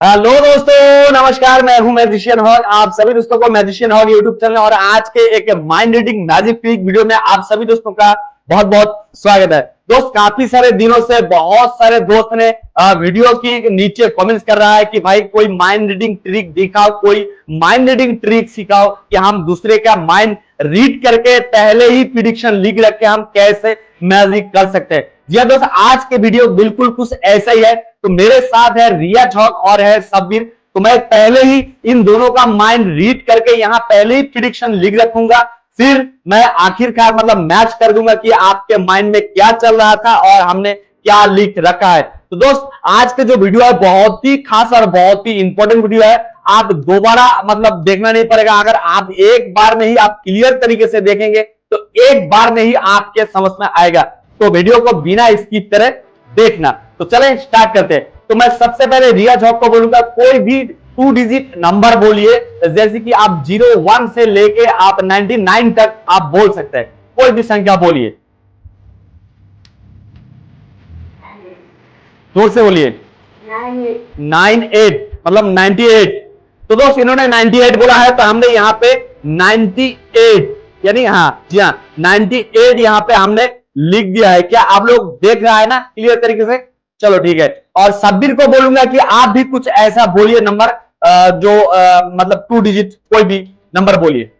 Hello दोस्तों, नमस्कार। मैं हूं मैजिशियन हॉग। आप सभी दोस्तों को मैजिशियन हॉग यूट्यूब चैनल और आज के एक mind reading magic trick video में आप सभी दोस्तों का बहुत बहुत स्वागत है। दोस्त, काफी सारे दिनों से बहुत सारे दोस्त ने वीडियो की नीचे कमेंट्स कर रहा है कि भाई कोई माइंड रीडिंग ट्रिक दिखाओ, कोई माइंड रीडिंग ट्रिक सिखाओ कि हम दूसरे का माइंड रीड करके पहले ही प्रिडिक्शन लिख रख के हम कैसे मैजिक कर सकते हैं। जी हाँ दोस्त, आज के वीडियो बिल्कुल कुछ ऐसा ही है। तो मेरे साथ है रिया ठॉक और है सब्बीर। तो मैं पहले ही इन दोनों का माइंड रीड करके यहाँ पहले ही प्रिडिक्शन लिख रखूंगा, फिर मैं आखिरकार मतलब मैच कर दूंगा कि आपके माइंड में क्या चल रहा था और हमने क्या लिख रखा है। तो दोस्त, आज के जो वीडियो है बहुत ही खास और बहुत ही इंपॉर्टेंट वीडियो है। आप दोबारा मतलब देखना नहीं पड़ेगा। अगर आप एक बार में ही आप क्लियर तरीके से देखेंगे तो एक बार में ही आपके समझ में आएगा। तो वीडियो को बिना स्किप करे देखना। तो चलें स्टार्ट करते हैं। तो मैं सबसे पहले रिया ठॉक को बोलूंगा, कोई भी 2 डिजिट नंबर बोलिए, जैसे कि आप 01 से लेके आप 99 तक आप बोल सकते हैं। कोई भी संख्या बोलिए, जोर से बोलिए। 98 मतलब 98। तो दोस्त, इन्होंने 98 बोला है तो हमने यहाँ पे 98 यानी जी हाँ 98 यहाँ पे हमने लिख दिया है। क्या आप लोग देख रहा है ना क्लियर तरीके से? चलो ठीक है। और सब्बीर को बोलूंगा कि आप भी कुछ ऐसा बोलिए नंबर, जो मतलब 2 डिजिट कोई भी नंबर बोलिए।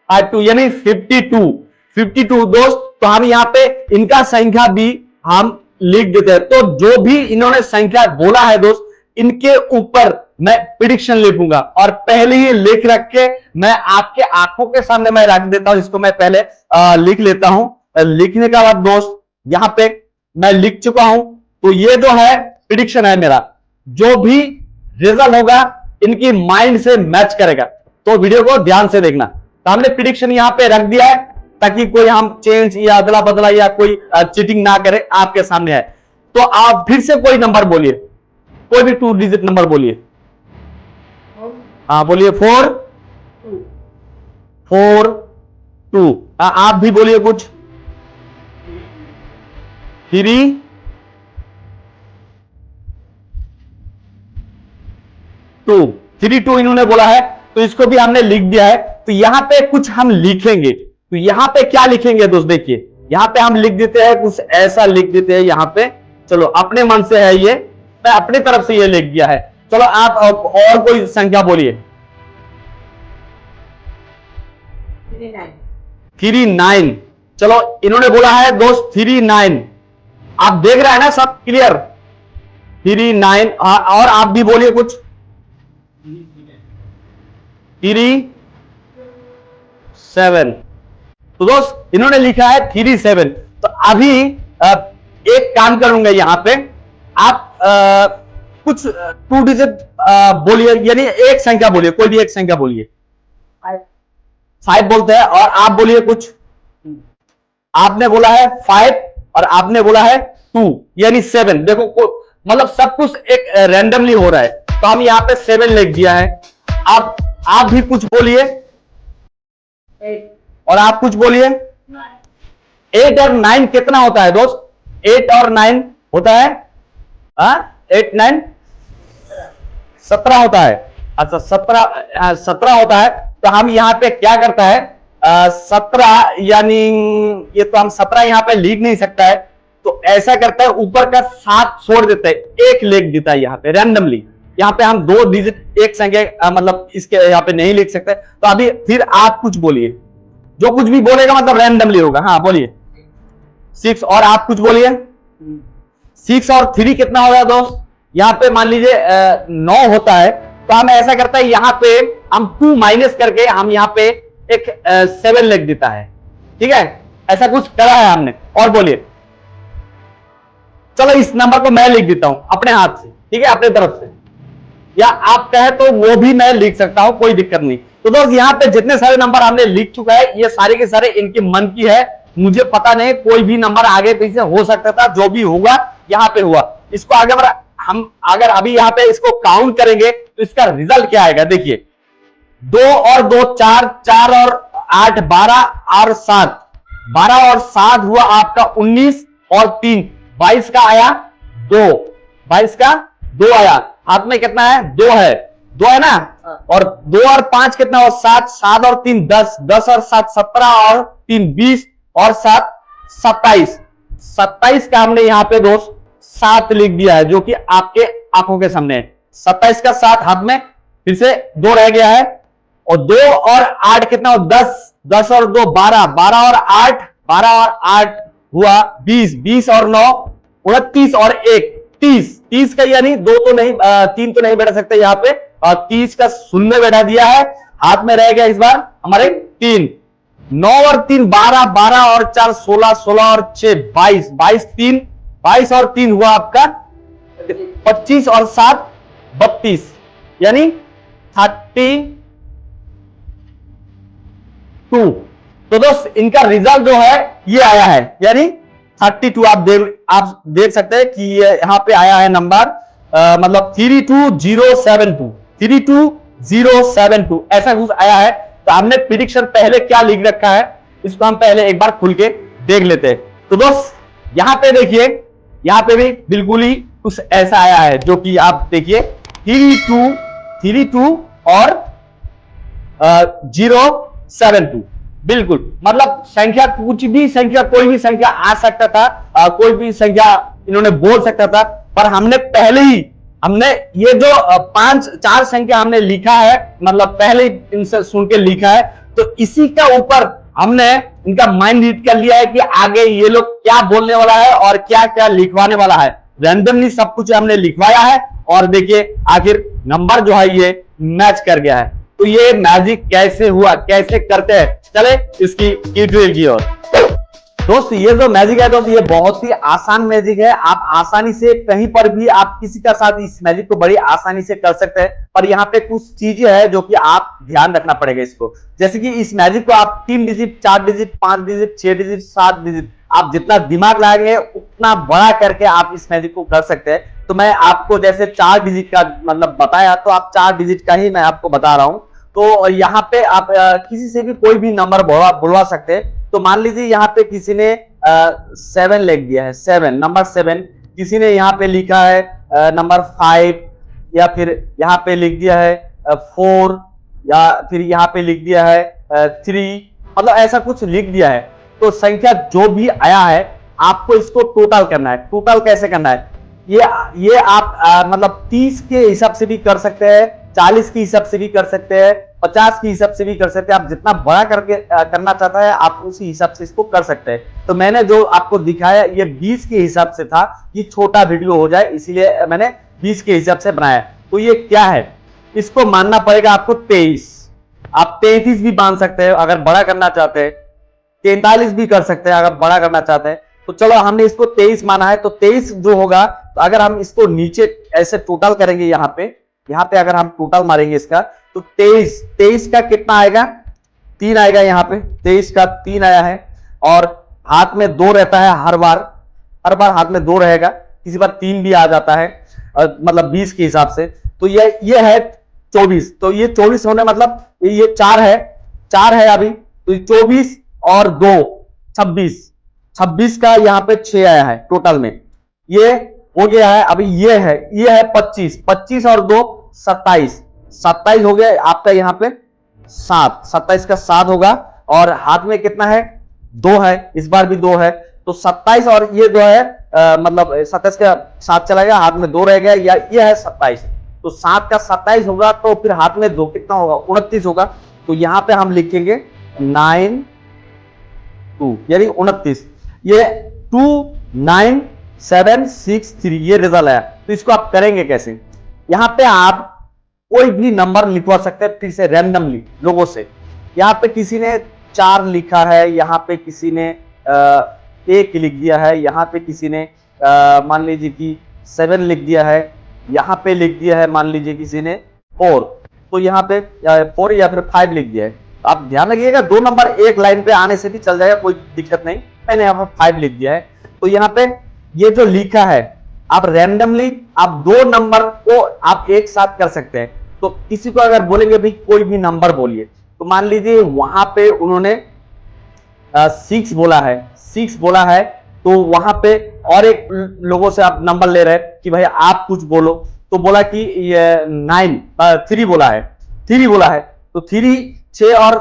52 यानी 52। 52 दोस्त, तो हम यहाँ पे इनका संख्या भी हम लिख देते हैं। तो जो भी इन्होंने संख्या बोला है दोस्त, इनके ऊपर मैं प्रिडिक्शन लिखूंगा और पहले ही लिख रख के मैं आपके आंखों के सामने मैं रख देता हूं। इसको मैं पहले लिख लेता हूं। लिखने के बाद दोस्त यहां पे मैं लिख चुका हूं। तो ये जो है प्रिडिक्शन है मेरा, जो भी रिजल्ट होगा इनकी माइंड से मैच करेगा। तो वीडियो को ध्यान से देखना। तो हमने प्रिडिक्शन यहां पे रख दिया है ताकि कोई हम चेंज या अदला बदला या कोई चीटिंग ना करे। आपके सामने है। तो आप फिर से कोई नंबर बोलिए, कोई भी 2 डिजिट नंबर बोलिए। हाँ बोलिए। 4 4 2। आप भी बोलिए कुछ। 3 2 3 2 इन्होंने बोला है तो इसको भी हमने लिख दिया है। तो यहां पे कुछ हम लिखेंगे। तो यहां पे क्या लिखेंगे दोस्त, देखिए यहां पे हम लिख देते हैं कुछ ऐसा लिख देते हैं यहां पे। चलो अपने मन से है ये, मैं अपनी तरफ से ये लिख दिया है। चलो आप और कोई संख्या बोलिए। 39। चलो इन्होंने बोला है दोस्त 39। आप देख रहे हैं ना सब क्लियर? 39। और आप भी बोलिए कुछ। 37। तो दोस्त इन्होंने लिखा है 37। तो अभी एक काम करूंगा यहां पे, आप कुछ 2 डिजिट बोलिए, यानी एक संख्या बोलिए, कोई भी एक संख्या बोलिए। 5 बोलते हैं। और आप बोलिए कुछ। आपने बोला है 5 और आपने बोला है 2 यानी 7। देखो मतलब सब कुछ एक रैंडमली हो रहा है। तो हम यहां पे 7 लिख दिया है। आप भी कुछ बोलिए। 8। और आप कुछ बोलिए। 8 और 9 कितना होता है दोस्त? 8 और 9 होता है 8 9 17 होता है। अच्छा 17 होता है। तो हम यहां पे क्या करता है 17 यानी ये तो हम 17 यहां पे लिख नहीं सकता है। तो ऐसा करता है ऊपर का 7 छोड़ देता है, 1 लिख देता है यहां पे रैंडमली। यहां पे हम 2 डिजिट एक संख्या मतलब इसके यहां पे नहीं लिख सकते। तो अभी फिर आप कुछ बोलिए, जो कुछ भी बोलेगा मतलब रैंडमली होगा। हाँ बोलिए। 6। और आप कुछ बोलिए। 6 और 3 कितना होगा दोस्त? यहां पे मान लीजिए 9 होता है। तो हम ऐसा करता है यहां पे हम 2 माइनस करके हम यहां पे एक 7 लिख देता है। ठीक है, ऐसा कुछ करा है हमने। और बोलिए। चलो इस नंबर को मैं लिख देता हूं अपने हाथ से, ठीक है, अपने तरफ से, या आप कहे तो वो भी मैं लिख सकता हूं, कोई दिक्कत नहीं। तो दोस्त यहाँ पे जितने सारे नंबर हमने लिख चुका है ये सारे के सारे इनके मन की है। मुझे पता नहीं, कोई भी नंबर आगे पीछे हो सकता था। जो भी होगा यहाँ पे हुआ। इसको आगे हम अगर अभी यहाँ पे इसको काउंट करेंगे तो इसका रिजल्ट क्या आएगा? देखिए 2 और 2 4, 4 और 8 12 और 7, 12 और 7 हुआ आपका 19 और 3 22 का आया 2, 22 का 2 आया। हाथ में कितना है? 2 है, 2 है ना। और 2 और 5 कितना हो? 7, 7 और 3 10, 10 और 7 17 और 3 20 और 7 27, 27 का हमने यहाँ पे दोस्त 7 लिख दिया है, जो कि आपके आंखों के सामने है। 27 का 7 हाथ में, फिर से 2 रह गया है, और 2 और 8 कितना हो? 10, 10 और 2 12, 12 और 8, 12 और 8 हुआ 20, 20 और 9 29 और 1 30, 30 का यानी 2 तो नहीं, 3 तो नहीं बैठा सकते यहाँ पे, और 30 का शून्य बैठा दिया है। हाथ में रह गया इस बार हमारे 3, 9 और 3 12, 12 और 4 16, 16 और 6 22, 22 3, 22 और 3 हुआ आपका 25 और 7 32, यानी 32। तो दोस्त इनका रिजल्ट जो है ये आया है, यानी 32। आप देख सकते हैं कि ये यहां पे आया है नंबर, मतलब 32072, 32072 ऐसा कुछ आया है। तो हमने प्रिडिक्शन पहले क्या लिख रखा है, इसको हम पहले एक बार खुल के देख लेते हैं। तो दोस्त यहां पे देखिए, यहां पे भी बिल्कुल ही कुछ ऐसा आया है, जो कि आप देखिए 32 और 072, बिल्कुल मतलब संख्या कुछ भी संख्या, कोई भी संख्या आ सकता था, कोई भी संख्या इन्होंने बोल सकता था, पर हमने पहले ही हमने ये जो 4 संख्या हमने लिखा है, मतलब पहले ही इनसे सुन के लिखा है, तो इसी का ऊपर हमने इनका माइंड रीड कर लिया है कि आगे ये लोग क्या बोलने वाला है और क्या क्या लिखवाने वाला है। रैंडमली सब कुछ हमने लिखवाया है, और देखिए आखिर नंबर जो है ये मैच कर गया है। तो ये मैजिक कैसे हुआ, कैसे करते हैं, चले इसकी ट्यूटोरियल की ओर। दोस्त ये जो मैजिक है दोस्त, ये बहुत ही आसान मैजिक है। आप आसानी से कहीं पर भी आप किसी का साथ इस मैजिक को बड़ी आसानी से कर सकते हैं, पर यहाँ पे कुछ चीजें हैं जो कि आप ध्यान रखना पड़ेगा इसको। जैसे कि इस मैजिक को आप 3 digit, 4 digit, 5 digit, 6 digit, 7 digit, आप जितना दिमाग लगाएंगे उतना बड़ा करके आप इस मैजिक को कर सकते हैं। तो मैं आपको जैसे 4 डिजिट का मतलब बताया, तो आप 4 डिजिट का ही मैं आपको बता रहा हूं। तो यहाँ पे आप किसी से भी कोई भी नंबर बुलवा सकते हैं। तो मान लीजिए यहाँ पे किसी ने 7 लिख दिया है, 7 नंबर 7, किसी ने यहाँ पे लिखा है नंबर 5, या फिर यहाँ पे लिख दिया है 4, या फिर यहाँ पे लिख दिया है 3, मतलब ऐसा कुछ लिख दिया है। तो संख्या जो भी आया है आपको इसको टोटल करना है। टोटल कैसे करना है, ये आप मतलब 30 के हिसाब से भी कर सकते हैं, 40 के हिसाब से भी कर सकते हैं, 50 के हिसाब से भी कर सकते हैं। आप जितना बड़ा करके करना चाहता है आप उसी हिसाब से इसको कर सकते हैं। तो मैंने जो आपको दिखाया ये 20 के हिसाब से था कि छोटा वीडियो हो जाए, इसीलिए मैंने 20 के हिसाब से बनाया। तो ये क्या है, इसको मानना पड़ेगा आपको 23। आप 33 भी मान सकते हैं अगर बड़ा करना चाहते हैं, 43 भी कर सकते हैं अगर बड़ा करना चाहते हैं। तो चलो हमने इसको 23 माना है, तो 23 जो होगा, तो अगर हम इसको नीचे ऐसे टोटल करेंगे, यहाँ पे अगर हम टोटल मारेंगे इसका, तो 23 का कितना आएगा, 3 आएगा। यहाँ पे 23 का 3 आया है, और हाथ में 2 रहता है हर बार हाथ में 2 रहेगा, किसी बार 3 भी आ जाता है, मतलब 20 के हिसाब से। तो ये है 24। तो ये 24 होने मतलब ये 4 है अभी, तो 24 और 2 26 का यहाँ पे 6 आया है टोटल में, ये हो गया है। अभी ये है 25 और 2 27 हो गया आपका यहाँ पे 7, 27 का 7 होगा, और हाथ में कितना है, 2 है, इस बार भी 2 है। तो 27 और ये 2 है, मतलब 27 का 7 चला गया, हाथ में 2 रह गया, या ये है 27। तो 7 का 27 होगा, तो फिर हाथ में 2 कितना होगा, 29 होगा। तो यहाँ पे हम लिखेंगे 9 2, यानी 29। ये 29763 ये रिजल्ट है। तो इसको आप करेंगे कैसे, यहाँ पे आप कोई भी नंबर लिखवा सकते हैं फिर से रैंडमली लोगों से। यहाँ पे किसी ने 4 लिखा है, यहाँ पे किसी ने 1 लिख दिया है, यहाँ पे किसी ने मान लीजिए कि 7 लिख दिया है, यहाँ पे लिख दिया है मान लीजिए किसी ने 4, तो यहाँ पे 4 या फिर 5 लिख दिया है। आप ध्यान रखिएगा 2 नंबर एक लाइन पे आने से भी चल जाएगा, कोई दिक्कत नहीं। मैंने यहाँ पे 5 लिख दिया है। तो यहाँ पे ये जो लिखा है, आप रैंडमली आप 2 नंबर को आप एक साथ कर सकते हैं। तो किसी को अगर बोलेंगे भाई कोई भी नंबर बोलिए, तो मान लीजिए वहां पे उन्होंने 6 बोला है, तो वहां पे और एक लोगों से आप नंबर ले रहे हैं कि भाई आप कुछ बोलो, तो बोला कि ये 9 3 बोला है, 3 बोला है, तो 3 6 और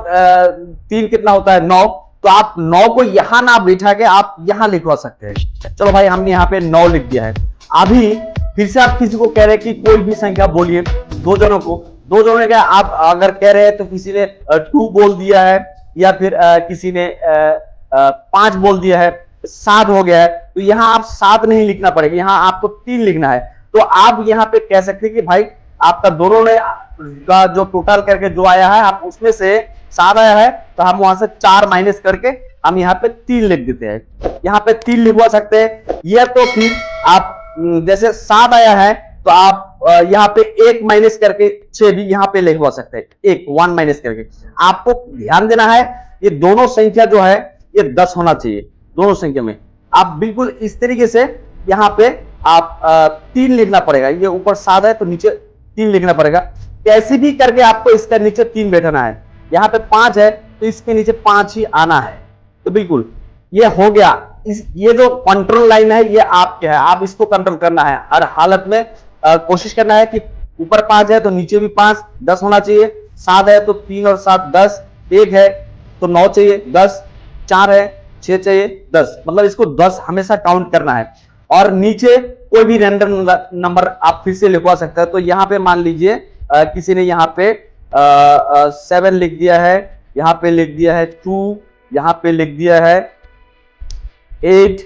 3 कितना होता है 9। तो आप 9 को यहां ना बिठा के आप यहां लिखवा सकते हैं। चलो भाई हमने यहाँ पे 9 लिख दिया है। अभी फिर से आप किसी को कह रहे हैं कि कोई भी संख्या बोलिए, दो जनों को, दो जनों ने क्या, आप अगर कह रहे हैं तो किसी ने 2 बोल दिया है, या फिर किसी ने 5 बोल दिया है, 7 हो गया है, तो यहाँ आप 7 नहीं लिखना पड़ेगा, यहाँ आपको 3 लिखना है। तो आप यहाँ पे कह सकते हैं कि भाई आपका दोनों ने का जो टोटल करके जो आया है, आप उसमें से 7 आया है, तो हम वहां से 4 माइनस करके हम यहाँ पे 3 लिख देते हैं। यहाँ पे 3 लिखवा सकते हैं, या तो फिर आप जैसे 7 आया है तो आप यहाँ पे 1 माइनस करके 6 भी यहाँ पे लिखवा सकते हैं, 1 माइनस करके। आपको ध्यान देना है ये दोनों संख्या जो है ये 10 होना चाहिए दोनों संख्या में। आप बिल्कुल इस तरीके से यहाँ पे आप 3 लिखना पड़ेगा, ये ऊपर 7 है तो नीचे 3 लिखना पड़ेगा। कैसे भी करके आपको इसका नीचे 3 बैठाना है। यहाँ पे 5 है तो इसके नीचे 5 ही आना है। तो बिल्कुल ये हो गया। ये जो कंट्रोल लाइन है ये आपके है, आप इसको कंट्रोल करना है हर हालत में। कोशिश करना है कि ऊपर 5 है तो नीचे भी 5, 10 होना चाहिए। 7 है तो 3 और 7 10, 1 है तो 9 चाहिए 10, 4 है 6 चाहिए 10, मतलब इसको 10 हमेशा काउंट करना है। और नीचे कोई भी रैंडम नंबर आप फिर से लिखवा सकते हैं। तो यहाँ पे मान लीजिए किसी ने यहाँ पे 7 लिख दिया है, यहाँ पे लिख दिया है 2, यहाँ पे लिख दिया है 8,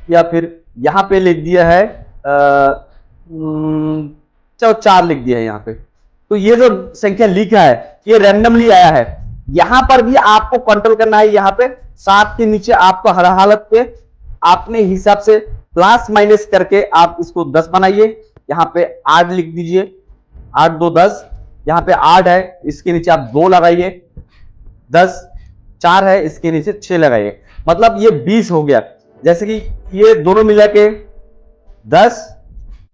या फिर यहाँ पे लिख दिया है चलो 4 लिख दिया है यहाँ पे। तो ये जो संख्या लिखा है ये रैंडमली आया है। यहां पर भी आपको कंट्रोल करना है। यहाँ पे 7 के नीचे आपको हर हालत पे अपने हिसाब से प्लस माइनस करके आप इसको 10 बनाइए। यहाँ पे 8 लिख दीजिए, 8 2 10। यहाँ पे 8 है इसके नीचे आप 2 लगाइए, 10, 4 है इसके नीचे 6 लगाइए, मतलब ये 20 हो गया। जैसे कि ये दोनों मिला के 10,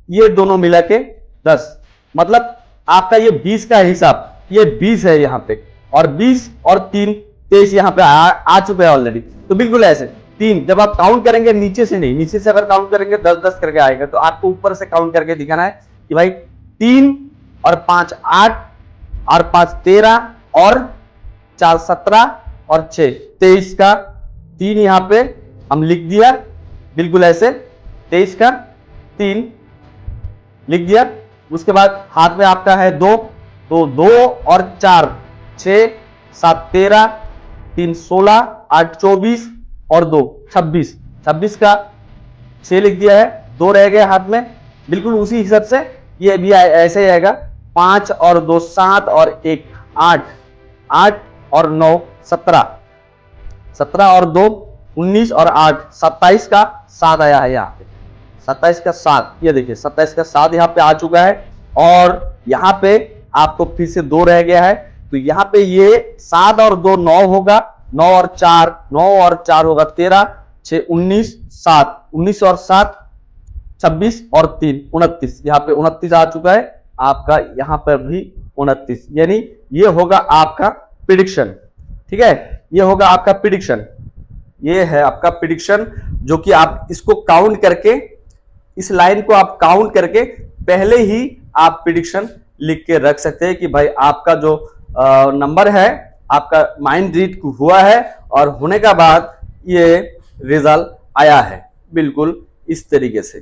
ये दोनों मिला के 10, मतलब आपका ये 20 का हिसाब ये 20 है यहाँ पे। और 20 और 3 23 यहाँ पे आ चुके हैं ऑलरेडी। तो बिल्कुल ऐसे 3 जब आप काउंट करेंगे नीचे से नहीं, नीचे से अगर काउंट करेंगे 10 10 करके आएगा, तो आपको ऊपर से काउंट करके दिखाना है कि भाई 3 और 5 8 और 5 13 और 4 17 और 6 23 का 3 यहाँ पे हम लिख दिया, बिल्कुल ऐसे 23 का 3 लिख दिया। उसके बाद हाथ में आपका है 2, तो 2 और 4 6 7 13, 3 16, 8 24 और 2 26, 26 का 6 लिख दिया है, 2 रह गए हाथ में। बिल्कुल उसी हिसाब से ये भी ऐसे ही आएगा। 5 और 2 7 और 1 8, 8 और 9 17, 17 और 2 19 और 8 27 का 7 आया है यहाँ पे, 27 का 7। ये देखिए 27 का 7 यहाँ पे आ चुका है। और यहाँ पे आपको फिर से 2 रह गया है, तो यहाँ पे ये 7 और 2 9 होगा, 9 और 4 होगा 13, 6 19, 7 19 और 7 26 और 3 29। यहाँ पे 29 आ चुका है आपका, यहाँ पर भी 29, यानी ये होगा आपका प्रिडिक्शन। ठीक है, ये होगा आपका प्रिडिक्शन। ये है आपका प्रिडिक्शन, जो कि आप इसको काउंट करके, इस लाइन को आप काउंट करके पहले ही आप प्रिडिक्शन लिख के रख सकते हैं कि भाई आपका जो नंबर है आपका माइंड रीड हुआ है, और होने का बाद ये रिजल्ट आया है बिल्कुल इस तरीके से,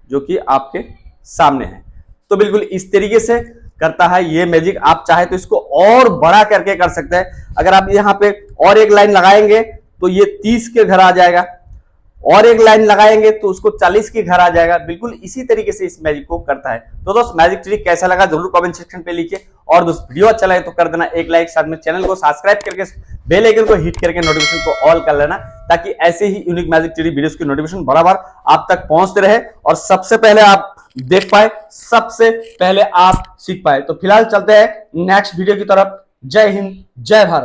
जो कि आपके सामने है। तो बिल्कुल इस तरीके से करता है ये मैजिक। आप चाहे तो इसको और बड़ा करके कर सकते हैं। अगर आप यहाँ पे और एक लाइन लगाएंगे तो ये 30 के घर आ जाएगा, और एक लाइन लगाएंगे तो उसको 40 के घर आ जाएगा। बिल्कुल इसी तरीके से इस मैजिक को करता है। तो दोस्त मैजिक ट्रिक कैसा लगा जरूर कमेंट सेक्शन पे लिखिए, और दोस्त वीडियो अच्छा लगे तो कर देना एक लाइक, साथ में चैनल को सब्सक्राइब करके बेल आइकन को हिट करके नोटिफिकेशन को ऑल कर लेना, ताकि ऐसे ही यूनिक मैजिक ट्रिक वीडियोस की नोटिफिकेशन बराबर आप तक पहुंचते रहे और सबसे पहले आप देख पाए, सबसे पहले आप सीख पाए। तो फिलहाल चलते हैं नेक्स्ट वीडियो की तरफ। जय हिंद, जय भारत।